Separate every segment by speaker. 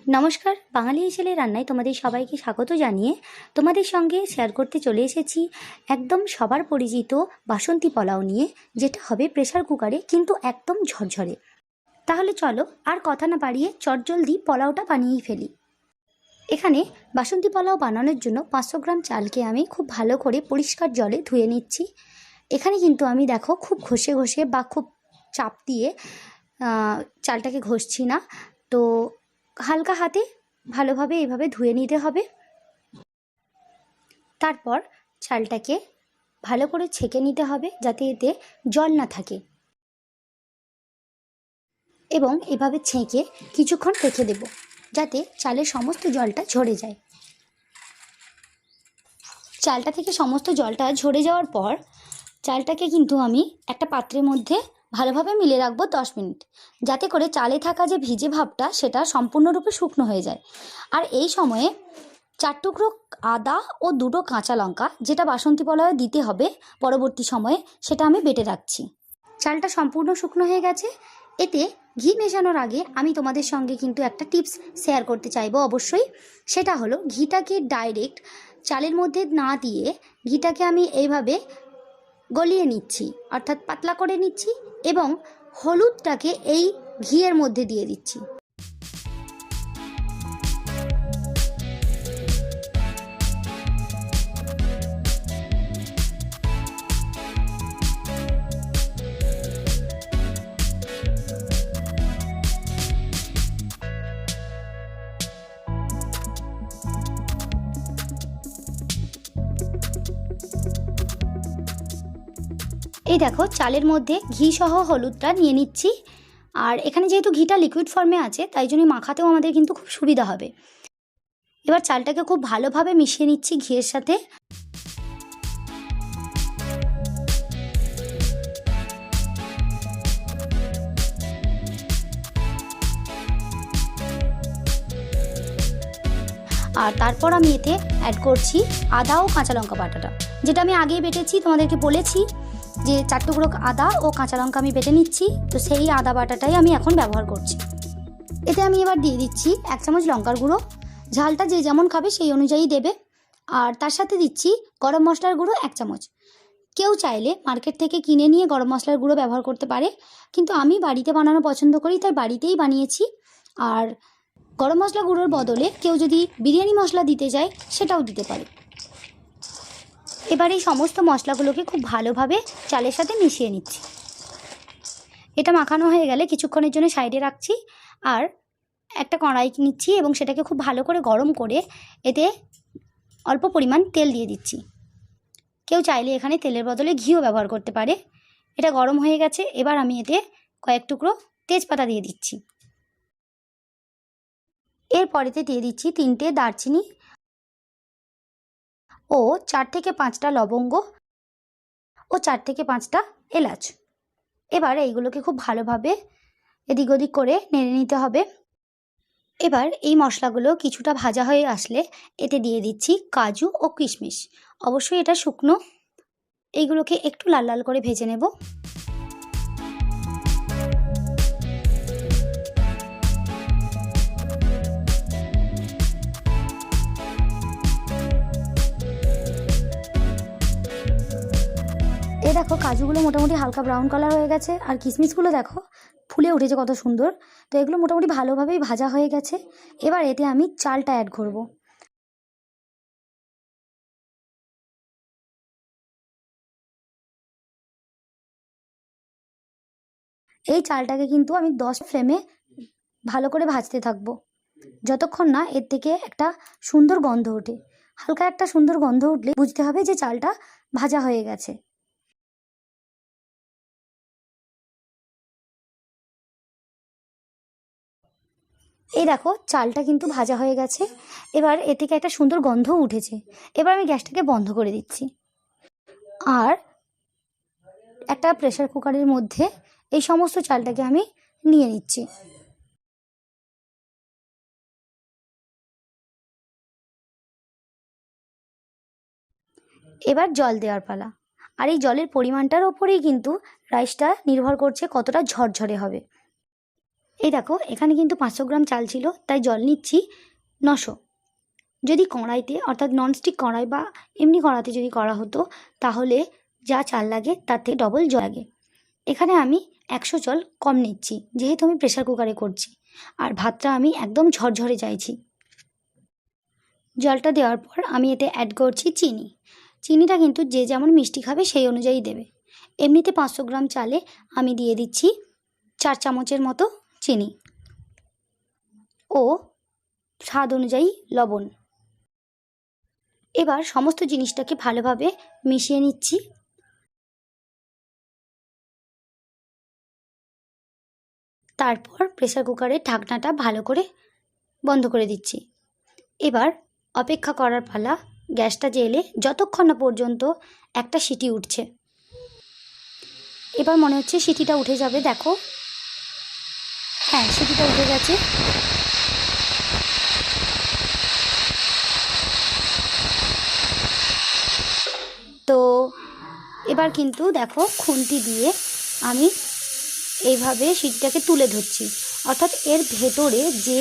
Speaker 1: নমস্কার, বাঙালি হেসেলের রান্নায় তোমাদের সবাইকে স্বাগত জানিয়ে তোমাদের সঙ্গে শেয়ার করতে চলে এসেছি একদম সবার পরিচিত বাসন্তী পোলাও নিয়ে, যেটা হবে প্রেসার কুকারে, কিন্তু একদম ঝরঝরে। তাহলে চলো আর কথা না বাড়িয়ে চটজলদি পোলাওটা বানিয়েই ফেলি। এখানে বাসন্তী পোলাও বানানোর জন্য 500 গ্রাম চালকে আমি খুব ভালো করে পরিষ্কার জলে ধুয়ে নিচ্ছি। এখানে কিন্তু আমি দেখো খুব ঘষে ঘষে বা খুব চাপ দিয়ে চালটাকে ঘষছি না, তো হালকা হাতে ভালোভাবে এইভাবে ধুয়ে নিতে হবে। তারপর চালটাকে ভালো করে ছেঁকে নিতে হবে যাতে এতে জল না থাকে, এবং এভাবে ছেঁকে কিছুক্ষণ রেখে দেব যাতে চালের সমস্ত জলটা ঝরে যায়। চালটা থেকে সমস্ত জলটা ঝরে যাওয়ার পর চালটাকে কিন্তু আমি একটা পাত্রের মধ্যে ভালোভাবে মিলে রাখবো 10 মিনিট, যাতে করে চালে থাকা যে ভিজে ভাবটা সেটা সম্পূর্ণরূপে শুকনো হয়ে যায়। আর এই সময়ে 4 টুকরো আদা ও 2টো কাঁচা লঙ্কা, যেটা বাসন্তী পোলাওয়ে দিতে হবে পরবর্তী সময়ে, সেটা আমি বেটে রাখছি। চালটা সম্পূর্ণ শুকনো হয়ে গেছে। এতে ঘি মেশানোর আগে আমি তোমাদের সঙ্গে কিন্তু একটা টিপস শেয়ার করতে চাইবো অবশ্যই। সেটা হলো, ঘিটাকে ডাইরেক্ট চালের মধ্যে না দিয়ে ঘিটাকে আমি এইভাবে গলিয়ে নিচ্ছি, অর্থাৎ পাতলা করে নিচ্ছি, এবং হলুদটাকে এই ঘিয়ের মধ্যে দিয়ে দিচ্ছি। এই দেখো চালের মধ্যে ঘি সহ হলুদটা নিয়ে নিচ্ছি। আর এখানে যেহেতু ঘিটা লিকুইড ফর্মে আছে, তাই জন্য মাখাতেও আমাদের কিন্তু খুব সুবিধা হবে। এবার চালটাকে খুব ভালোভাবে মিশিয়ে নিচ্ছি ঘিয়ের সাথে। আর তারপর আমি এতে অ্যাড করছি আদা ও কাঁচা লঙ্কা বাটাটা, যেটা আমি আগেই বেটেছি, তোমাদেরকে বলেছি যে 4 টুকরো আদা ও কাঁচা লঙ্কা আমি বেটে নিচ্ছি, তো সেই আদা বাটাটাই আমি এখন ব্যবহার করছি। এতে আমি এবার দিয়ে দিচ্ছি 1 চামচ লঙ্কার গুঁড়ো, ঝালটা যে যেমন খাবে সেই অনুযায়ী দেবে। আর তার সাথে দিচ্ছি গরম মশলার গুঁড়ো 1 চামচ। কেউ চাইলে মার্কেট থেকে কিনে নিয়ে গরম মশলার গুঁড়ো ব্যবহার করতে পারে, কিন্তু আমি বাড়িতে বানানো পছন্দ করি, তাই বাড়িতেই বানিয়েছি। আর গরম মশলা গুঁড়োর বদলে কেউ যদি বিরিয়ানি মশলা দিতে চায় সেটাও দিতে পারে। এবার এই সমস্ত মশলাগুলোকে খুব ভালোভাবে চালের সাথে মিশিয়ে নিচ্ছি। এটা মাখানো হয়ে গেলে কিছুক্ষণের জন্য সাইডে রাখছি। আর একটা কড়াই নিচ্ছি এবং সেটাকে খুব ভালো করে গরম করে এতে অল্প পরিমাণ তেল দিয়ে দিচ্ছি। কেউ চাইলে এখানে তেলের বদলে ঘিও ব্যবহার করতে পারে। এটা গরম হয়ে গেছে। এবার আমি এতে কয়েক টুকরো তেজপাতা দিয়ে দিচ্ছি। এরপরেতে দিয়ে দিচ্ছি 3টে দারচিনি ও 4 থেকে 5টা লবঙ্গ ও 4 থেকে 5টা এলাচ। এবার এইগুলোকে খুব ভালোভাবে এদিক ওদিক করে নেড়ে নিতে হবে। এবার এই মশলাগুলো কিছুটা ভাজা হয়ে আসলে এতে দিয়ে দিচ্ছি কাজু ও কিশমিশ। অবশ্যই এটা শুকনো। এইগুলোকে একটু লাল লাল করে ভেজে নেব। এই দেখো কাজুগুলো মোটামুটি হালকা ব্রাউন কালার হয়ে গেছে, আর কিশমিশগুলো দেখো ফুলে উঠেছে কত সুন্দর। তো এগুলো মোটামুটি ভালোভাবেই ভাজা হয়ে গেছে। এবার এতে আমি চালটা অ্যাড করব। এই চালটাকে কিন্তু আমি 10 ফ্লেমে ভালো করে ভাজতে থাকবো, যতক্ষণ না এর থেকে একটা সুন্দর গন্ধ ওঠে। হালকা একটা সুন্দর গন্ধ উঠলে বুঝতে হবে যে চালটা ভাজা হয়ে গেছে। এই দেখো চালটা কিন্তু ভাজা হয়ে গেছে। এবার এ থেকে একটা সুন্দর গন্ধ উঠেছে। এবার আমি গ্যাসটাকে বন্ধ করে দিচ্ছি। আর একটা প্রেসার কুকারের মধ্যে এই সমস্ত চালটাকে আমি নিয়ে নিচ্ছি। এবার জল দেওয়ার পালা। আর এই জলের পরিমাণটার ওপরেই কিন্তু রাইসটা নির্ভর করছে কতটা ঝরঝরে হবে। এই দেখো এখানে কিন্তু 500 গ্রাম চাল ছিল, তাই জল নিচ্ছি 900। যদি কড়াইতে অর্থাৎ ননস্টিক কড়াই বা এমনি কড়াইতে যদি করা হতো তাহলে যা চাল লাগে তার থেকে ডবল জল লাগে। এখানে আমি 100 জল কম নিচ্ছি, যেহেতু আমি প্রেসার কুকারে করছি। আর ভাতটা আমি একদম ঝরঝরে চাইছি। জলটা দেওয়ার পর আমি এতে অ্যাড করছি চিনি। চিনিটা কিন্তু যে যেমন মিষ্টি খাবে সেই অনুযায়ী দেবে। এমনিতে 500 গ্রাম চালে আমি দিয়ে দিচ্ছি 4 চামচের মতো চিনি ও স্বাদ অনুযায়ী লবণ। এবার সমস্ত জিনিসটাকে ভালোভাবে মিশিয়ে নিচ্ছি। তারপর প্রেসার কুকারের ঢাকনাটা ভালো করে বন্ধ করে দিচ্ছি। এবার অপেক্ষা করার পালা। গ্যাসটা জ্বেলে যতক্ষণ না পর্যন্ত একটা সিটি উঠছে। এবার মনে হচ্ছে সিটিটা উঠে যাবে, দেখো হ্যাঁ সিটিটা উঠে গেছে। তো এবার কিন্তু দেখো খুন্তি দিয়ে আমি এইভাবে সিটিটাকে তুলে ধরছি, অর্থাৎ এর ভেতরে যে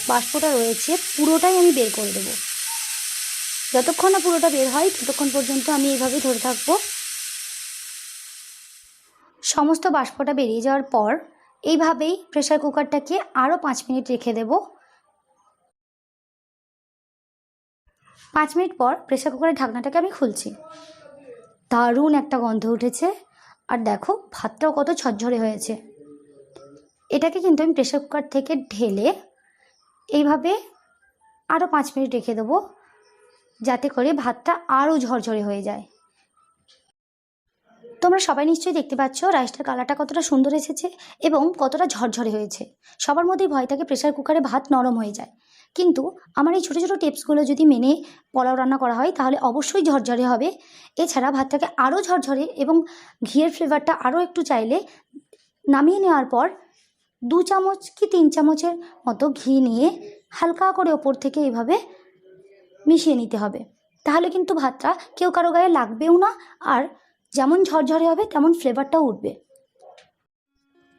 Speaker 1: বাষ্পটা রয়েছে পুরোটাই আমি বের করে দেবো। যতক্ষণ না পুরোটা বের হয় ততক্ষণ পর্যন্ত আমি এইভাবে ধরে থাকবো। সমস্ত বাষ্পটা বেরিয়ে যাওয়ার পর এইভাবেই প্রেসার কুকারটাকে আরও 5 মিনিট রেখে দেব। 5 মিনিট পর প্রেসার কুকারের ঢাকনাটাকে আমি খুলছি। দারুণ একটা গন্ধ উঠেছে, আর দেখো ভাতটাও কত ঝরঝরে হয়েছে। এটাকে কিন্তু আমি প্রেসার কুকার থেকে ঢেলে এইভাবে আরও 5 মিনিট রেখে দেবো, যাতে করে ভাতটা আরও ঝরঝরে হয়ে যায়। তোমরা সবাই নিশ্চয়ই দেখতে পাচ্ছ রাইসটার কালারটা কতটা সুন্দর এসেছে এবং কতটা ঝরঝরে হয়েছে। সবার মধ্যেই ভয় থাকে প্রেসার কুকারে ভাত নরম হয়ে যায়, কিন্তু আমার এই ছোটো ছোটো টিপসগুলো যদি মেনে পোলাও রান্না করা হয় তাহলে অবশ্যই ঝরঝরে হবে। এছাড়া ভাতটাকে আরও ঝরঝরে এবং ঘিয়ের ফ্লেভারটা আরও একটু চাইলে নামিয়ে নেওয়ার পর 2 চামচ কি 3 চামচের মতো ঘি নিয়ে হালকা করে ওপর থেকে এইভাবে মিশিয়ে নিতে হবে। তাহলে কিন্তু ভাতটা কেউ কারো গায়ে লাগবেও না, আর যেমন ঝরঝরে হবে তেমন ফ্লেভারটাও উঠবে।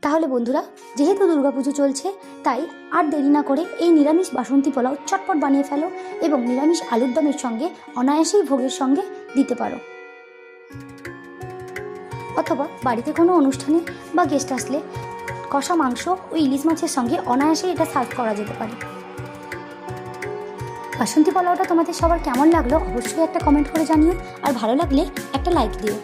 Speaker 1: তাহলে বন্ধুরা, যেহেতু দুর্গাপুজো চলছে তাই আর দেরি না করে এই নিরামিষ বাসন্তী পোলাও চটপট বানিয়ে ফেলো এবং নিরামিষ আলুর দমের সঙ্গে অনায়াসেই ভোগের সঙ্গে দিতে পারো। অথবা বাড়িতে কোনো অনুষ্ঠানে বা গেস্ট আসলে কষা মাংস ও ইলিশ মাছের সঙ্গে অনায়াসেই এটা সার্ভ করা যেতে পারে। বাসন্তী পোলাওটা তোমাদের সবার কেমন লাগলো অবশ্যই একটা কমেন্ট করে জানিও, আর ভালো লাগলে একটা লাইক দিও।